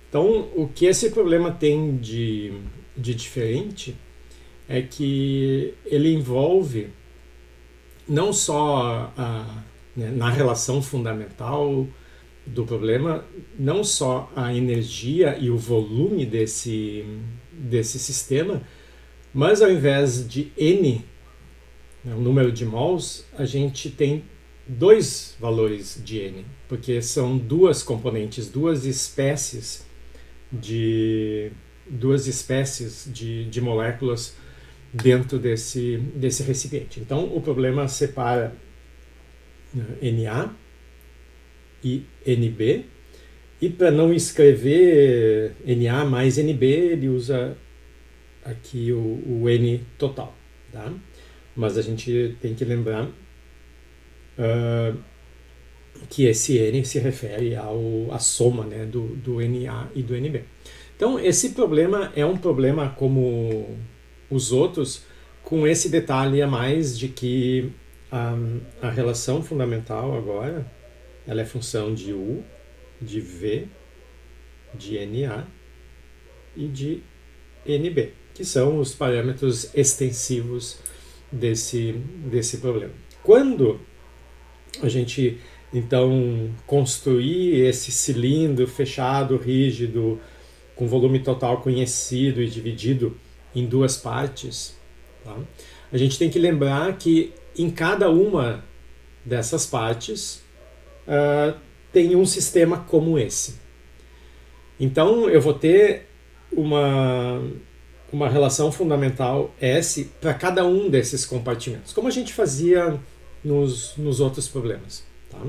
Então, o que esse problema tem de diferente é que ele envolve não só né, na relação fundamental do problema, não só a energia e o volume desse sistema, mas ao invés de N, né, o número de mols, a gente tem dois valores de N, porque são duas componentes, duas espécies de moléculas dentro desse recipiente. Então o problema separa Na e Nb, e para não escrever Na mais Nb, ele usa aqui o N total, tá? Mas a gente tem que lembrar que esse N se refere à soma, né, do Na e do Nb. Então esse problema é um problema como os outros, com esse detalhe a mais de que a relação fundamental agora ela é função de U, de V, de Na e de Nb, que são os parâmetros extensivos desse problema. Quando a gente então construir esse cilindro fechado, rígido, com volume total conhecido e dividido em duas partes, tá? A gente tem que lembrar que em cada uma dessas partes tem um sistema como esse. Então eu vou ter uma relação fundamental S para cada um desses compartimentos, como a gente fazia nos outros problemas, tá?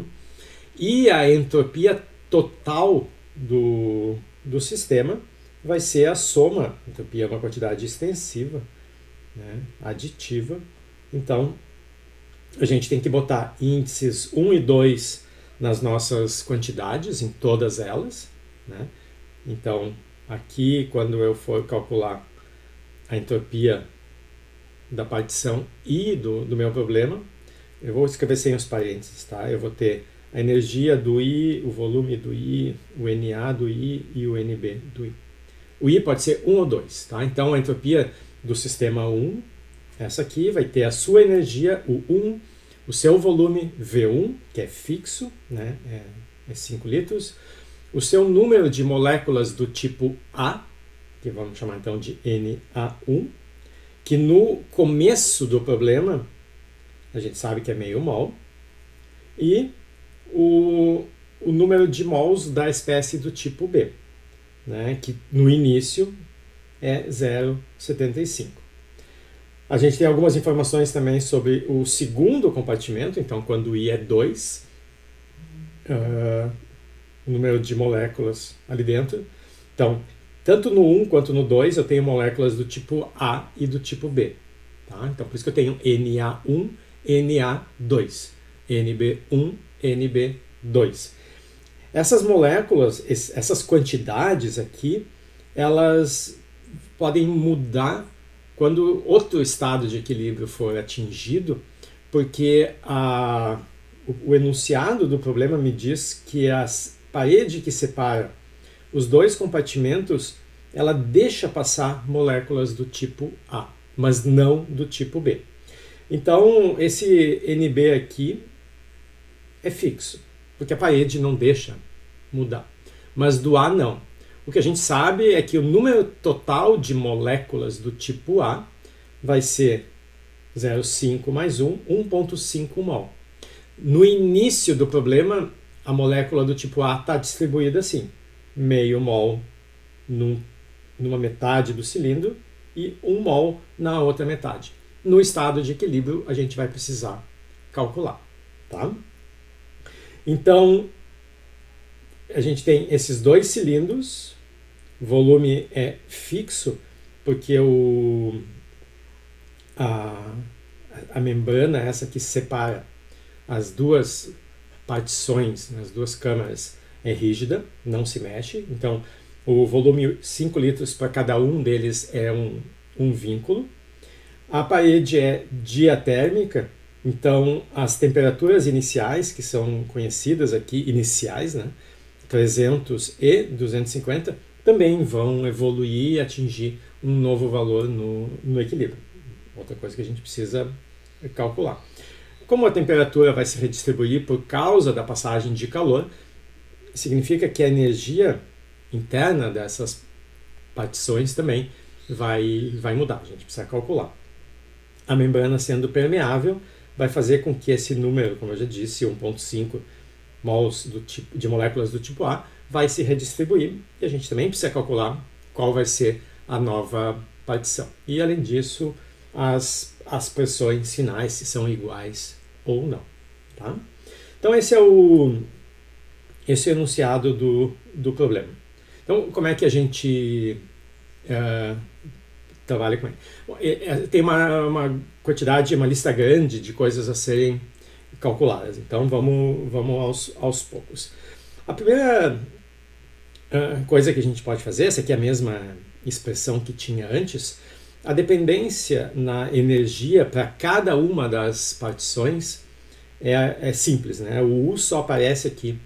E a entropia total do sistema vai ser a soma, entropia é uma quantidade extensiva, né, aditiva. Então a gente tem que botar índices 1 e 2 nas nossas quantidades, em todas elas, né? Então aqui, quando eu for calcular a entropia da partição I do meu problema, eu vou escrever sem os parênteses, tá? Eu vou ter a energia do I, o volume do I, o Na do I e o Nb do I. O I pode ser 1 ou 2, tá? Então a entropia do sistema 1, essa aqui, vai ter a sua energia, o 1, o seu volume V1, que é fixo, né? É 5 litros, o seu número de moléculas do tipo A, que vamos chamar então de Na1, que no começo do problema a gente sabe que é meio mol, e o número de mols da espécie do tipo B, né, que no início é 0,75. A gente tem algumas informações também sobre o segundo compartimento, então quando I é 2, o número de moléculas ali dentro. Então, tanto no 1 quanto no 2 eu tenho moléculas do tipo A e do tipo B. Tá? Então, por isso que eu tenho Na1, Na2, Nb1, Nb2. Essas moléculas, essas quantidades aqui, elas podem mudar quando outro estado de equilíbrio for atingido, porque o enunciado do problema me diz que a parede que separa os dois compartimentos, ela deixa passar moléculas do tipo A, mas não do tipo B. Então, esse Nb aqui é fixo, porque a parede não deixa mudar. Mas do A não. O que a gente sabe é que o número total de moléculas do tipo A vai ser 0,5 mais 1, 1,5 mol. No início do problema, a molécula do tipo A está distribuída assim, meio mol numa metade do cilindro e 1 mol na outra metade. No estado de equilíbrio, a gente vai precisar calcular, tá? Então, a gente tem esses dois cilindros, volume é fixo, porque a membrana, essa que separa as duas partições, as duas câmaras, é rígida, não se mexe. Então, o volume 5 litros para cada um deles é um vínculo. A parede é diatérmica, então as temperaturas iniciais, que são conhecidas aqui, iniciais, né, 300 e 250, também vão evoluir e atingir um novo valor no equilíbrio. Outra coisa que a gente precisa calcular. Como a temperatura vai se redistribuir por causa da passagem de calor, significa que a energia interna dessas partições também vai mudar. A gente precisa calcular. A membrana sendo permeável vai fazer com que esse número, como eu já disse, 1,5 mols de moléculas do tipo A, vai se redistribuir. E a gente também precisa calcular qual vai ser a nova partição. E, além disso, as pressões finais, se são iguais ou não. Tá? Então, esse é o enunciado do problema. Então, como é que a gente trabalha com ele? Tem uma quantidade, uma lista grande de coisas a serem calculadas. Então, vamos aos poucos. A primeira coisa que a gente pode fazer, essa aqui é a mesma expressão que tinha antes, a dependência na energia para cada uma das partições é simples, né? O U só aparece aqui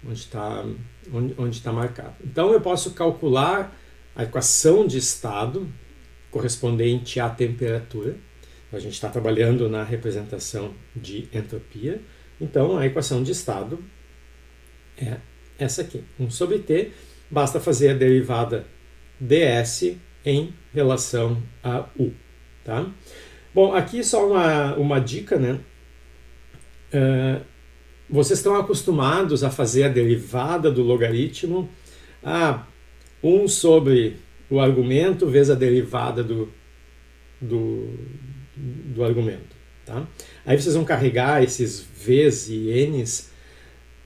onde está marcado. Então eu posso calcular a equação de estado correspondente à temperatura. A gente está trabalhando na representação de entropia. Então a equação de estado é essa aqui. 1 sobre T, basta fazer a derivada ds em relação a U. Tá? Bom, aqui só uma dica, né? Vocês estão acostumados a fazer a derivada do logaritmo 1 sobre o argumento vezes a derivada do argumento. Tá? Aí vocês vão carregar esses v's e n's,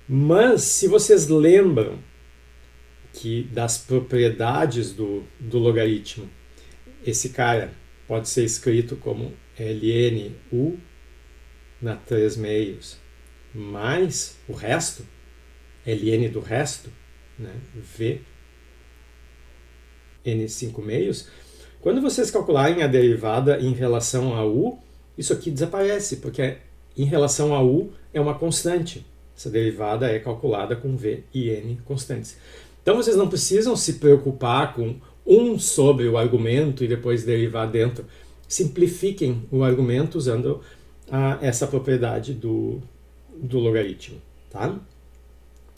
mas se vocês lembram que das propriedades do logaritmo, esse cara pode ser escrito como ln u na 3 meios mais o resto, ln do resto, né, v n 5 meios. Quando vocês calcularem a derivada em relação a u, isso aqui desaparece, porque em relação a u é uma constante. Essa derivada é calculada com v e n constantes. Então vocês não precisam se preocupar com 1 sobre o argumento e depois derivar dentro. Simplifiquem o argumento usando essa propriedade do logaritmo. Tá?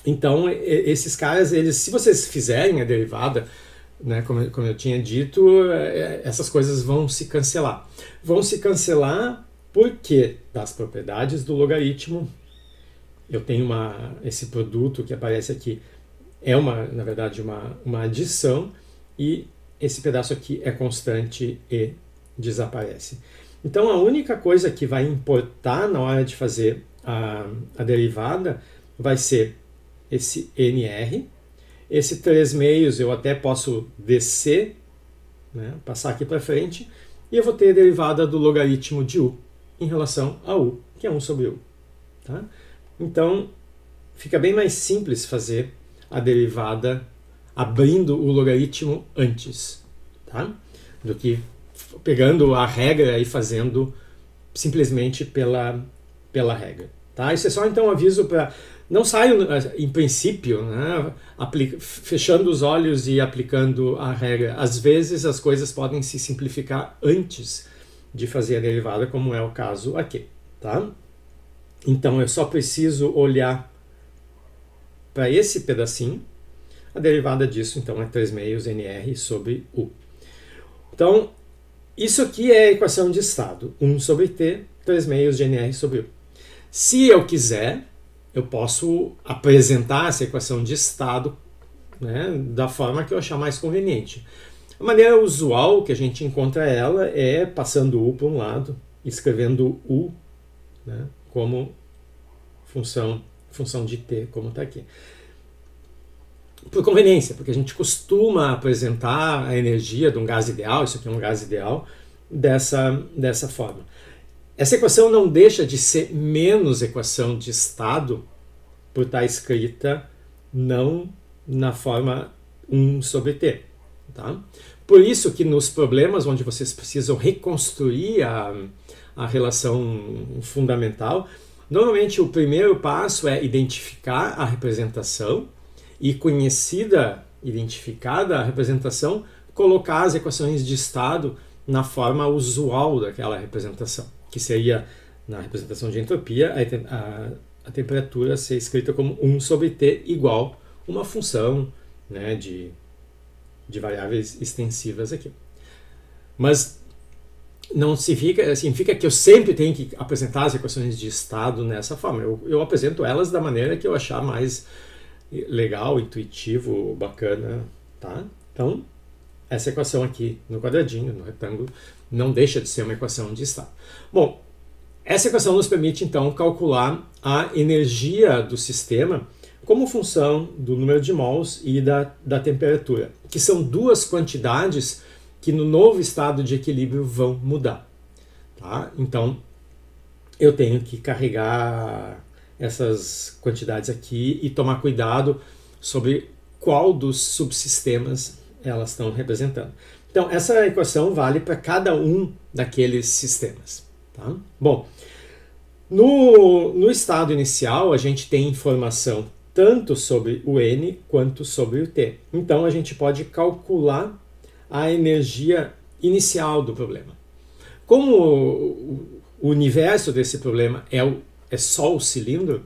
Então esses caras, se vocês fizerem a derivada, né, como eu tinha dito, essas coisas vão se cancelar. Vão se cancelar porque das propriedades do logaritmo, eu tenho esse produto que aparece aqui, na verdade, uma adição, e esse pedaço aqui é constante e desaparece. Então a única coisa que vai importar na hora de fazer a derivada vai ser esse NR. Esse 3 meios eu até posso descer, né, passar aqui para frente, e eu vou ter a derivada do logaritmo de U em relação a U, que é 1 sobre U. Tá? Então fica bem mais simples fazer a derivada abrindo o logaritmo antes, tá? Do que pegando a regra e fazendo simplesmente pela regra. Tá? Isso é só então um aviso para não saiam em princípio, né, fechando os olhos e aplicando a regra. Às vezes as coisas podem se simplificar antes de fazer a derivada, como é o caso aqui. Tá? Então eu só preciso olhar para esse pedacinho. A derivada disso então é 3 meios NR sobre U. Então isso aqui é a equação de estado. 1 sobre T, 3 meios de NR sobre U. Se eu quiser, eu posso apresentar essa equação de estado, né, da forma que eu achar mais conveniente. A maneira usual que a gente encontra ela é passando U para um lado, escrevendo U, né, como função de T, como está aqui. Por conveniência, porque a gente costuma apresentar a energia de um gás ideal, isso aqui é um gás ideal, dessa forma. Essa equação não deixa de ser menos equação de estado por estar escrita não na forma 1 sobre T. Tá? Por isso que nos problemas onde vocês precisam reconstruir a relação fundamental, normalmente o primeiro passo é identificar a representação e, conhecida identificada a representação, colocar as equações de estado na forma usual daquela representação, que seria, na representação de entropia, a temperatura ser escrita como 1 sobre T igual uma função, né, de variáveis extensivas aqui. Mas não significa que eu sempre tenho que apresentar as equações de estado nessa forma. Eu apresento elas da maneira que eu achar mais legal, intuitivo, bacana, tá? Então, essa equação aqui no quadradinho, no retângulo, não deixa de ser uma equação de estado. Bom, essa equação nos permite, então, calcular a energia do sistema como função do número de mols e da temperatura, que são duas quantidades que no novo estado de equilíbrio vão mudar. Tá? Então, eu tenho que carregar essas quantidades aqui e tomar cuidado sobre qual dos subsistemas elas estão representando. Então, essa equação vale para cada um daqueles sistemas. Tá? Bom, no estado inicial, a gente tem informação tanto sobre o N quanto sobre o T. Então, a gente pode calcular a energia inicial do problema. Como o universo desse problema é só o cilindro,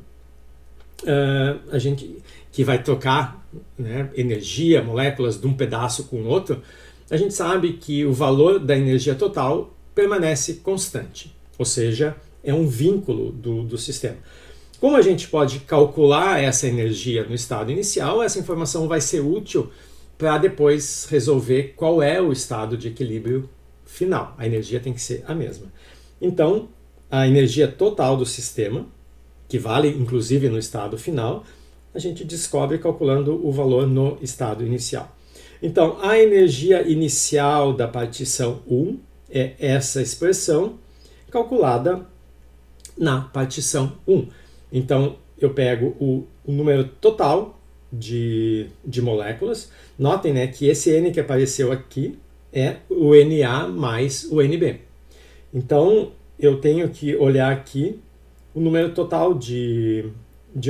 a gente que vai trocar, né, energia, moléculas de um pedaço com o outro, a gente sabe que o valor da energia total permanece constante, ou seja, é um vínculo do sistema. Como a gente pode calcular essa energia no estado inicial, essa informação vai ser útil para depois resolver qual é o estado de equilíbrio final. A energia tem que ser a mesma. Então, a energia total do sistema, que vale inclusive no estado final, a gente descobre calculando o valor no estado inicial. Então, a energia inicial da partição 1 é essa expressão calculada na partição 1. Então, eu pego o número total de moléculas. Notem, né, que esse N que apareceu aqui é o Na mais o Nb. Então, eu tenho que olhar aqui o número total de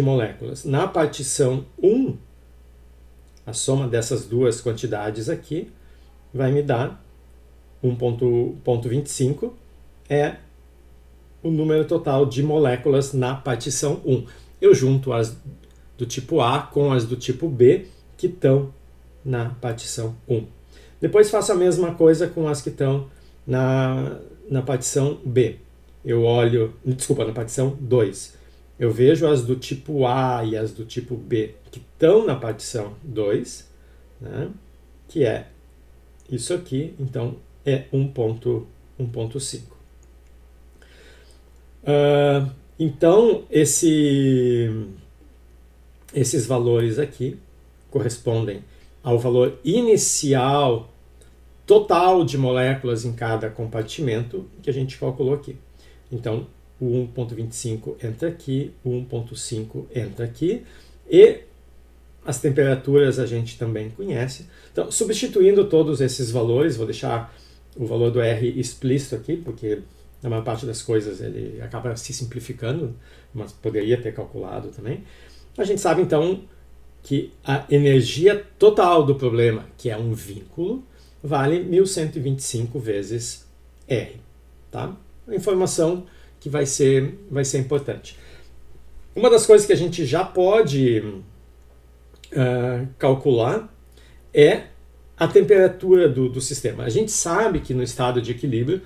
moléculas. Na partição 1, a soma dessas duas quantidades aqui vai me dar 1,25 é o número total de moléculas na partição 1. Eu junto as do tipo A com as do tipo B que estão na partição 1. Depois faço a mesma coisa com as que estão na partição B. Na partição 2. Eu vejo as do tipo A e as do tipo B que estão na partição 2, né, que é isso aqui, então é 1,5. Então, esses valores aqui correspondem ao valor inicial total de moléculas em cada compartimento que a gente calculou aqui. Então, o 1,25 entra aqui, o 1,5 entra aqui, e as temperaturas a gente também conhece. Então, substituindo todos esses valores, vou deixar o valor do R explícito aqui, porque na maior parte das coisas ele acaba se simplificando, mas poderia ter calculado também. A gente sabe, então, que a energia total do problema, que é um vínculo, vale 1125 vezes R. Tá? Uma informação que vai ser importante. Uma das coisas que a gente já pode calcular é a temperatura do sistema. A gente sabe que no estado de equilíbrio,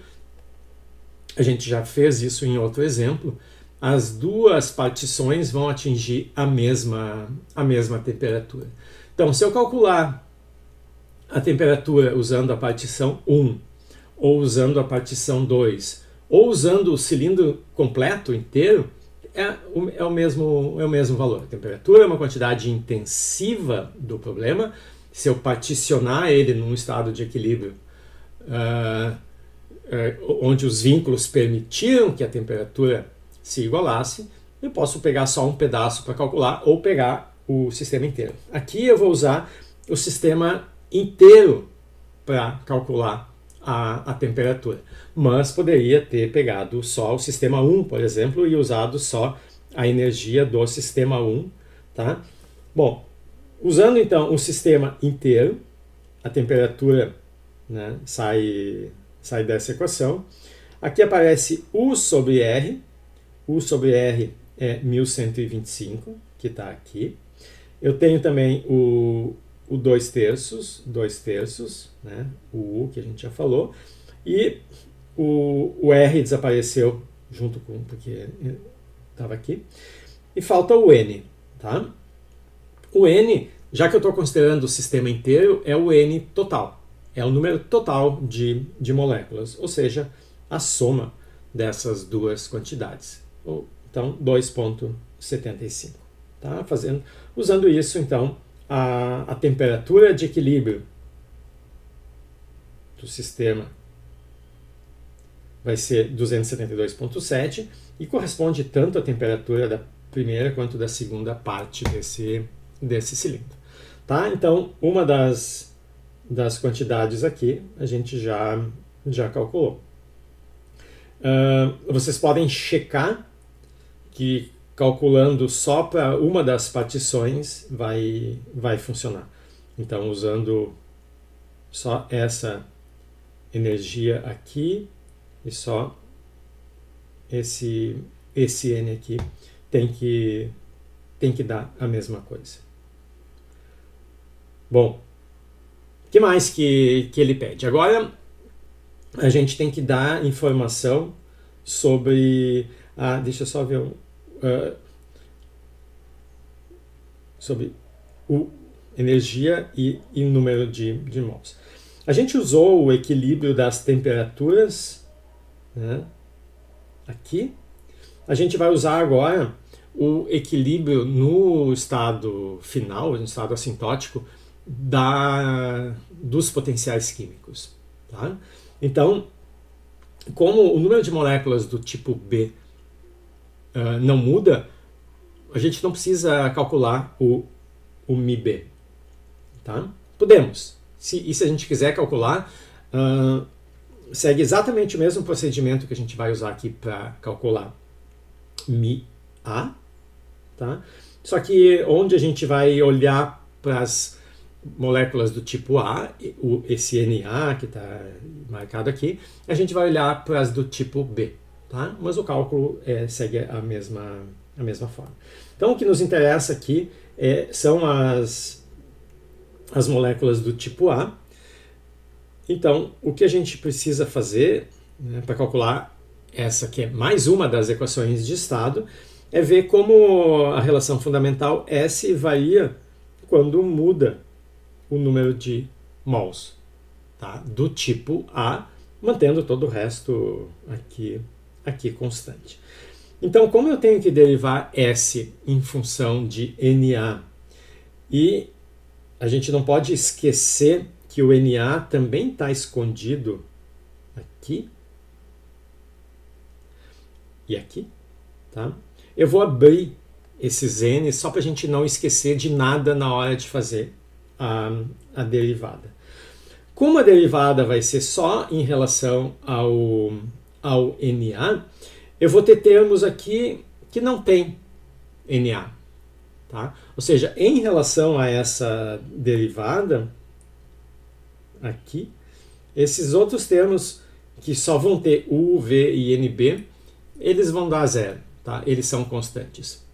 a gente já fez isso em outro exemplo, as duas partições vão atingir a mesma temperatura. Então, se eu calcular a temperatura usando a partição 1, ou usando a partição 2, ou usando o cilindro completo, inteiro, é o mesmo valor. A temperatura é uma quantidade intensiva do problema. Se eu particionar ele num estado de equilíbrio onde os vínculos permitiram que a temperatura se igualasse, eu posso pegar só um pedaço para calcular ou pegar o sistema inteiro. Aqui eu vou usar o sistema inteiro para calcular a temperatura, mas poderia ter pegado só o sistema 1, por exemplo, e usado só a energia do sistema 1. Tá? Bom, Usando então o sistema inteiro, a temperatura, né, sai dessa equação. Aqui aparece U sobre R. U sobre R é 1125, que está aqui. Eu tenho também o 2 terços, né, o U que a gente já falou. E o R desapareceu junto com, porque estava aqui. E falta o N, tá? O N, já que eu estou considerando o sistema inteiro, é o N total. É o número total de moléculas, ou seja, a soma dessas duas quantidades. Então, 2,75. Tá? Usando isso, então, a temperatura de equilíbrio do sistema vai ser 272,7 e corresponde tanto à temperatura da primeira quanto da segunda parte desse cilindro. Tá? Então, uma das quantidades aqui a gente já calculou. Vocês podem checar que calculando só para uma das partições vai funcionar. Então, usando só essa energia aqui e só esse N aqui tem que dar a mesma coisa. Bom, o que mais que ele pede? Agora a gente tem que dar informação sobre... deixa eu só ver sobre energia e número de mols. A gente usou o equilíbrio das temperaturas, né, aqui. A gente vai usar agora o equilíbrio no estado final, no estado assintótico, dos potenciais químicos. Tá? Então, como o número de moléculas do tipo B não muda, a gente não precisa calcular o μB. Tá? Podemos. E se a gente quiser calcular, segue exatamente o mesmo procedimento que a gente vai usar aqui para calcular μA. Tá? Só que onde a gente vai olhar para as moléculas do tipo A, esse Na que está marcado aqui, a gente vai olhar para as do tipo B. Tá? Mas o cálculo segue a mesma forma. Então o que nos interessa aqui são as moléculas do tipo A. Então o que a gente precisa fazer, né, para calcular essa que é mais uma das equações de estado é ver como a relação fundamental S varia quando muda o número de mols, tá? Do tipo A, mantendo todo o resto aqui constante. Então, como eu tenho que derivar S em função de Na, e a gente não pode esquecer que o Na também está escondido aqui e aqui, tá? Eu vou abrir esses N só para a gente não esquecer de nada na hora de fazer a derivada. Como a derivada vai ser só em relação ao Na, eu vou ter termos aqui que não tem Na. Tá? Ou seja, em relação a essa derivada, aqui, esses outros termos que só vão ter U, V e NB, eles vão dar zero. Tá? Eles são constantes.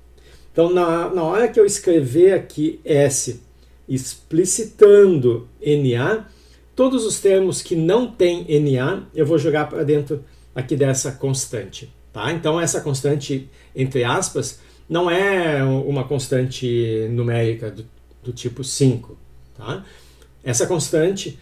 Então, na hora que eu escrever aqui S explicitando Na, todos os termos que não têm Na, eu vou jogar para dentro aqui dessa constante. Tá? Então, essa constante, entre aspas, não é uma constante numérica do tipo 5. Tá? Essa constante,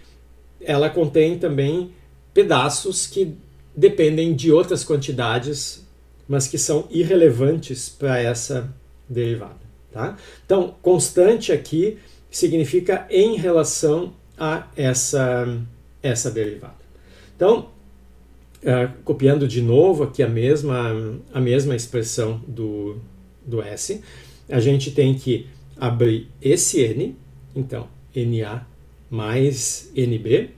ela contém também pedaços que dependem de outras quantidades, mas que são irrelevantes para essa derivada. Tá? Então, constante aqui significa em relação a essa derivada. Então, copiando de novo aqui a mesma expressão do S, a gente tem que abrir esse N, então Na mais NB.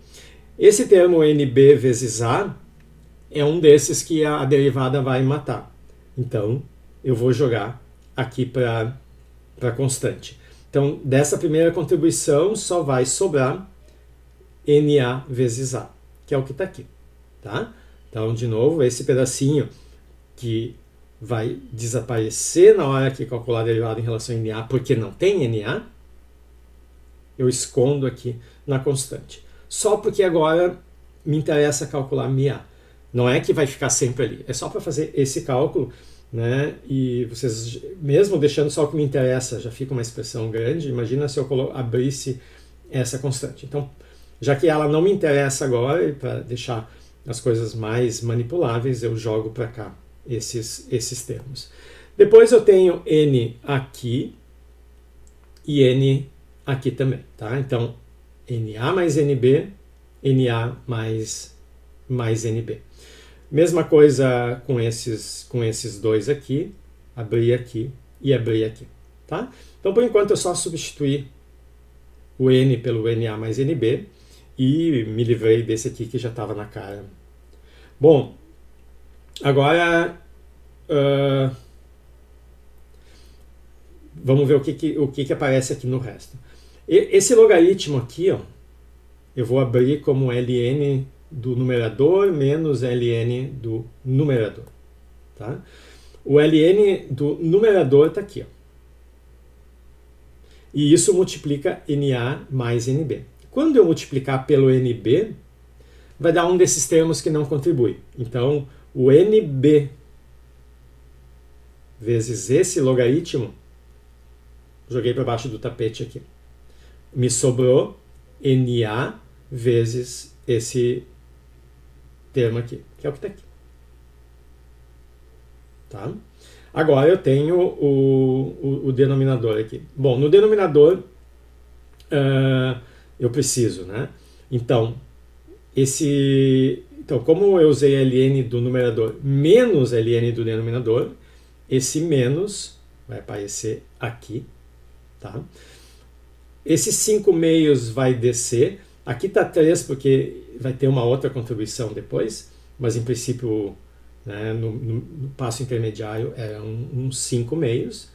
Esse termo NB vezes A é um desses que a derivada vai matar. Então, eu vou jogar aqui para constante. Então, dessa primeira contribuição só vai sobrar NA vezes A, que é o que está aqui. Tá? Então, de novo, esse pedacinho que vai desaparecer na hora que calcular a derivada em relação a NA, porque não tem NA, eu escondo aqui na constante. Só porque agora me interessa calcular MA. Não é que vai ficar sempre ali, é só para fazer esse cálculo, né? E vocês, mesmo deixando só o que me interessa, já fica uma expressão grande. Imagina se eu abrisse essa constante. Então, já que ela não me interessa agora, para deixar as coisas mais manipuláveis, eu jogo para cá esses termos. Depois eu tenho N aqui e N aqui também, tá? Então, NA mais NB, NA mais NB. Mesma coisa com esses dois aqui, abrir aqui e abrir aqui, tá? Então, por enquanto, eu só substituir o N pelo NA mais NB e me livrei desse aqui que já estava na cara. Bom, agora vamos ver o que aparece aqui no resto. Esse logaritmo aqui, ó, eu vou abrir como ln do numerador menos ln do numerador. Tá? O ln do numerador está aqui. Ó. E isso multiplica Na mais Nb. Quando eu multiplicar pelo Nb, vai dar um desses termos que não contribui. Então, o Nb vezes esse logaritmo, joguei para baixo do tapete aqui, me sobrou Na vezes esse termo aqui, que é o que está aqui. Tá? Agora eu tenho o denominador aqui. Bom, no denominador eu preciso, né? Então, como eu usei ln do numerador menos ln do denominador, esse menos vai aparecer aqui. Tá? Esses 5 meios vai descer. Aqui está 3 porque vai ter uma outra contribuição depois, mas em princípio, né, no passo intermediário é uns 5 meios.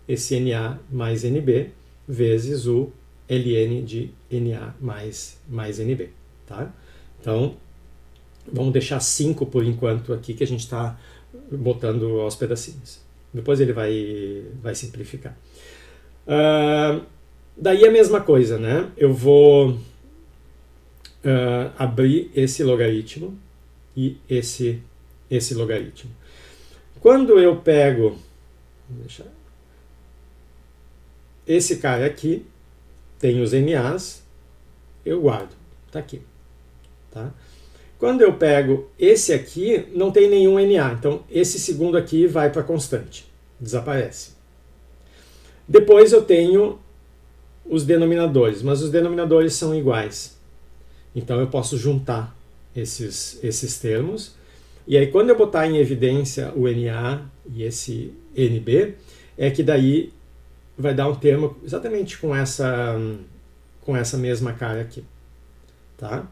Esse Na mais Nb vezes o ln de Na mais Nb. Tá? Então, vamos deixar 5 por enquanto aqui que a gente está botando aos pedacinhos. Depois ele vai simplificar. Daí a mesma coisa, né? Eu vou abrir esse logaritmo e esse logaritmo. Quando eu pego esse cara aqui, tem os NAs, eu guardo, tá aqui. Tá? Quando eu pego esse aqui, não tem nenhum NA, então esse segundo aqui vai para constante, desaparece. Depois eu tenho os denominadores, mas os denominadores são iguais. Então eu posso juntar esses termos. E aí quando eu botar em evidência o Na e esse Nb, é que daí vai dar um termo exatamente com essa mesma cara aqui. Tá?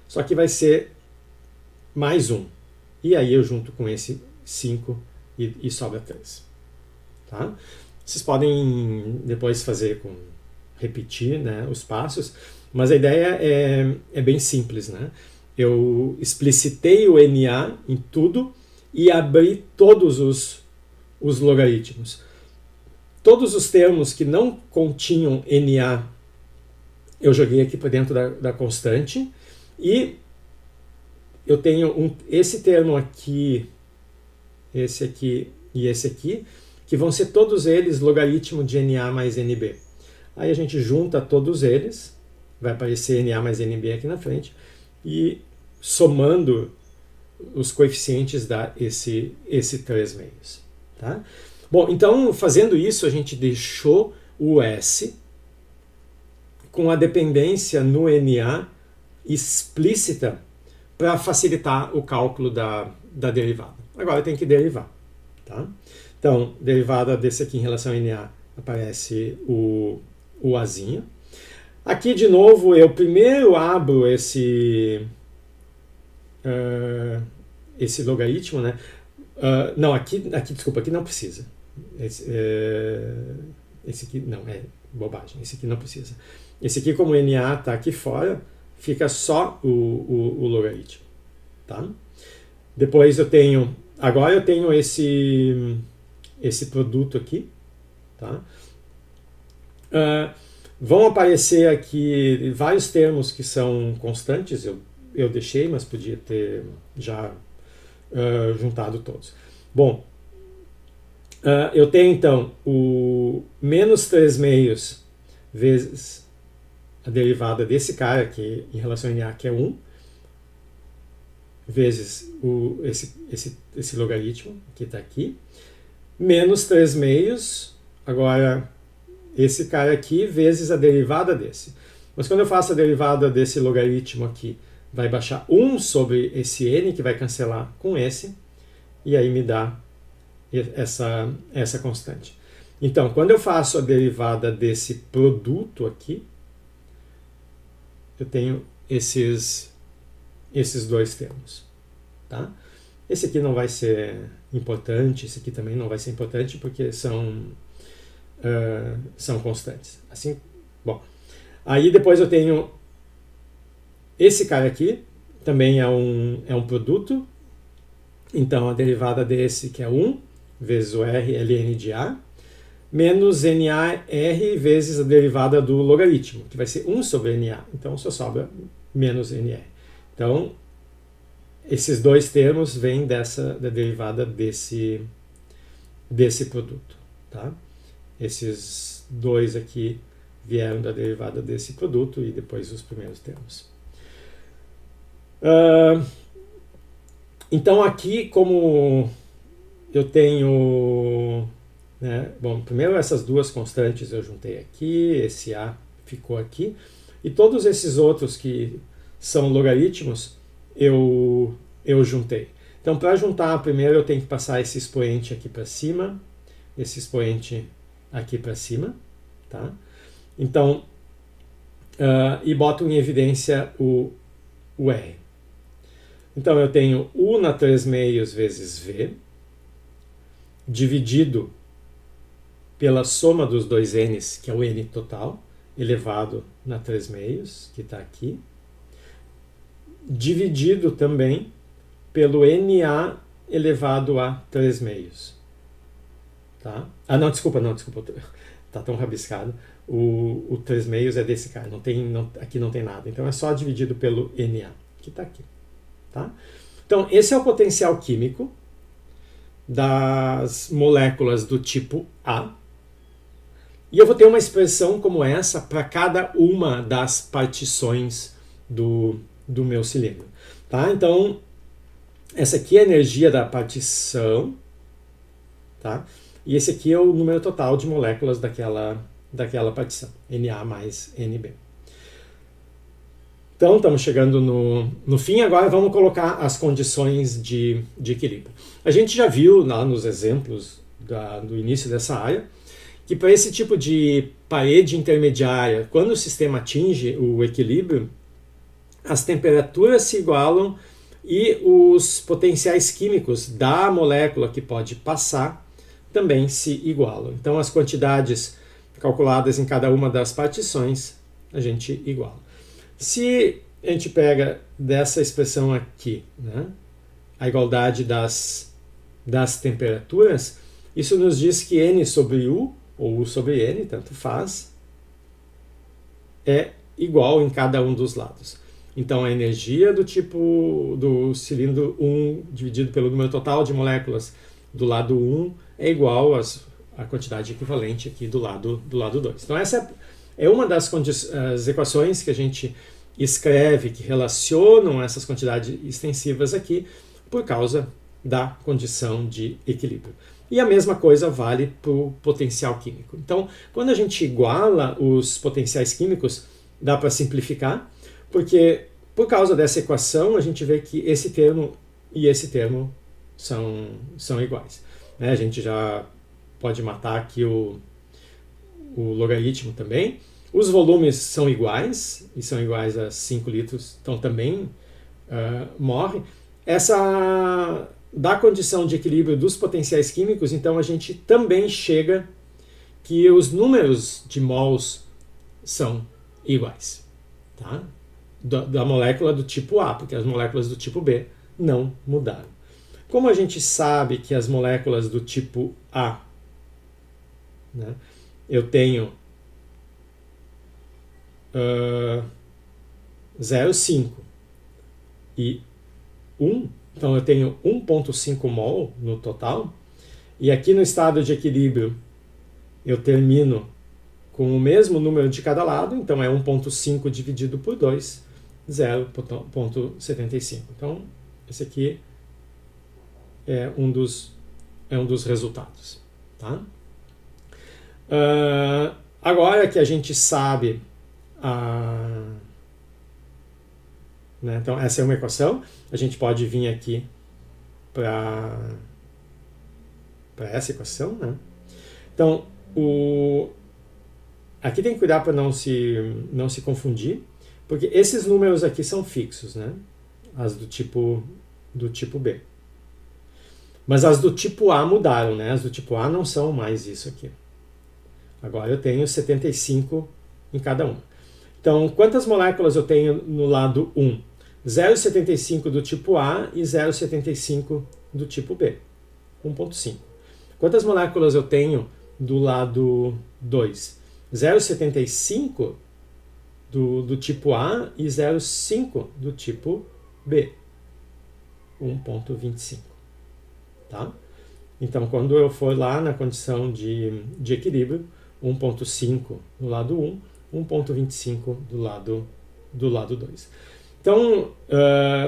Só que vai ser mais 1. E aí eu junto com esse 5 e sobra 3. Tá? Vocês podem depois repetir, né, os passos, mas a ideia é bem simples. Né? Eu explicitei o Na em tudo e abri todos os logaritmos. Todos os termos que não continham Na eu joguei aqui para dentro da constante e eu tenho esse termo aqui, esse aqui e esse aqui, que vão ser todos eles logaritmo de Na mais Nb. Aí a gente junta todos eles, vai aparecer Na mais Nb aqui na frente, e somando os coeficientes dá esse 3 meios. Tá? Bom, então fazendo isso a gente deixou o S com a dependência no Na explícita para facilitar o cálculo da derivada. Agora tem que derivar. Tá? Então, derivada desse aqui em relação a Na aparece o Azinho. Aqui, de novo, eu primeiro abro esse logaritmo, né? Não, aqui, desculpa, aqui não precisa. Esse aqui não, é bobagem, esse aqui não precisa. Esse aqui, como o NA está aqui fora, fica só o logaritmo. Tá? Depois agora eu tenho esse produto aqui. Tá? Vão aparecer aqui vários termos que são constantes, eu deixei, mas podia ter já juntado todos. Bom, eu tenho então o menos 3 meios vezes a derivada desse cara aqui em relação a NA, que é 1, vezes esse logaritmo que está aqui, menos 3 meios, agora esse cara aqui, vezes a derivada desse. Mas quando eu faço a derivada desse logaritmo aqui, vai baixar 1 sobre esse n, que vai cancelar com esse, e aí me dá essa constante. Então, quando eu faço a derivada desse produto aqui, eu tenho esses dois termos. Tá? Esse aqui não vai ser importante, esse aqui também não vai ser importante, porque são constantes. Assim, bom. Aí depois eu tenho esse cara aqui, também é um produto. Então a derivada desse, que é 1 vezes o R ln de A, menos NAR vezes a derivada do logaritmo, que vai ser 1 sobre NA. Então só sobra menos NR. Então esses dois termos vêm da derivada desse produto. Tá? Esses dois aqui vieram da derivada desse produto e depois os primeiros termos. Então aqui, como eu tenho, né, bom, primeiro essas duas constantes eu juntei aqui, esse A ficou aqui, e todos esses outros que são logaritmos eu juntei. Então, para juntar, primeiro eu tenho que passar esse expoente aqui para cima, esse expoente aqui para cima, tá? Então, e boto em evidência o R. Então, eu tenho U na 3 meios vezes V, dividido pela soma dos dois N's, que é o N total, elevado na 3 meios, que está aqui, dividido também pelo NA elevado a 3 meios. Tá? Não, desculpa, está tão rabiscado. O 3 meios é desse cara, aqui não tem nada. Então é só dividido pelo NA, que está aqui. Tá? Então esse é o potencial químico das moléculas do tipo A. E eu vou ter uma expressão como essa para cada uma das partições do meu cilindro. Tá? Então, essa aqui é a energia da partição. Tá? E esse aqui é o número total de moléculas daquela partição. Na mais Nb. Então, estamos chegando no fim. Agora vamos colocar as condições de equilíbrio. A gente já viu lá nos exemplos do início dessa área que para esse tipo de parede intermediária, quando o sistema atinge o equilíbrio, as temperaturas se igualam e os potenciais químicos da molécula que pode passar também se igualam. Então, as quantidades calculadas em cada uma das partições, a gente iguala. Se a gente pega dessa expressão aqui, né, a igualdade das temperaturas, isso nos diz que N sobre U, ou U sobre N, tanto faz, é igual em cada um dos lados. Então, a energia do tipo do cilindro 1 dividido pelo número total de moléculas do lado 1 é igual à quantidade equivalente aqui do lado 2. Então, essa é uma das as equações que a gente escreve, que relacionam essas quantidades extensivas aqui por causa da condição de equilíbrio. E a mesma coisa vale para o potencial químico. Então, quando a gente iguala os potenciais químicos, dá para simplificar, porque por causa dessa equação a gente vê que esse termo e esse termo são iguais. Né? A gente já pode matar aqui o logaritmo também. Os volumes são iguais, e são iguais a 5 litros, então também morre. Da condição de equilíbrio dos potenciais químicos, então a gente também chega que os números de mols são iguais, tá? Da molécula do tipo A, porque as moléculas do tipo B não mudaram. Como a gente sabe que as moléculas do tipo A, né, eu tenho 0,5 e 1, então eu tenho 1,5 mol no total, e aqui no estado de equilíbrio eu termino com o mesmo número de cada lado, então é 1,5 dividido por 2, 0,75. Então, esse aqui é um dos resultados. Tá? Agora que a gente sabe né, então essa é uma equação, a gente pode vir aqui para essa equação, né? Então, aqui tem que cuidar para não se confundir, porque esses números aqui são fixos, né? As do tipo B. Mas as do tipo A mudaram, né? As do tipo A não são mais isso aqui. Agora eu tenho 75 em cada uma. Então, quantas moléculas eu tenho no lado 1? 0,75 do tipo A e 0,75 do tipo B. 1,5. Quantas moléculas eu tenho do lado 2? 0,75 do tipo A e 0,5 do tipo B. 1,25. Tá? Então, quando eu for lá na condição de equilíbrio, 1,5 do lado 1, 1,25 do lado 2. Então,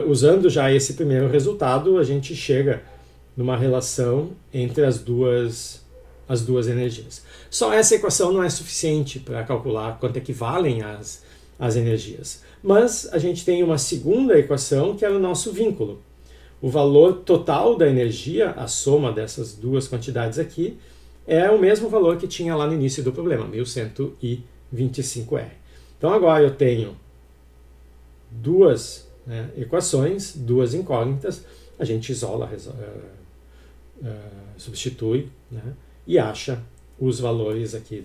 usando já esse primeiro resultado, a gente chega numa relação entre as duas energias. Só essa equação não é suficiente para calcular quanto equivalem as energias. Mas a gente tem uma segunda equação que é o nosso vínculo. O valor total da energia, a soma dessas duas quantidades aqui, é o mesmo valor que tinha lá no início do problema, 1125R. Então agora eu tenho duas equações, duas incógnitas, a gente isola, substitui, né, e acha os valores aqui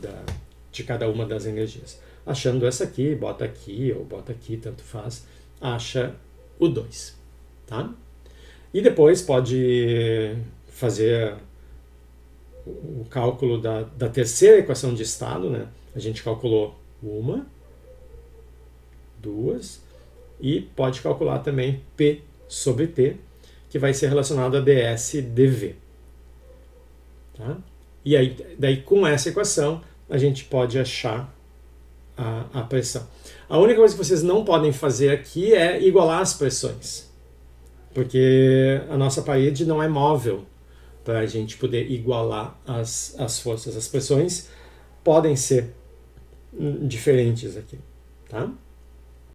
de cada uma das energias. Achando essa aqui, bota aqui ou bota aqui, tanto faz, acha o 2. Tá? E depois pode fazer o cálculo da terceira equação de estado, né? A gente calculou uma, duas, e pode calcular também P sobre T, que vai ser relacionado a ds dv. Tá? E aí, daí com essa equação, a gente pode achar a pressão. A única coisa que vocês não podem fazer aqui é igualar as pressões, porque a nossa parede não é móvel para a gente poder igualar as forças. As pressões podem ser diferentes aqui. Tá?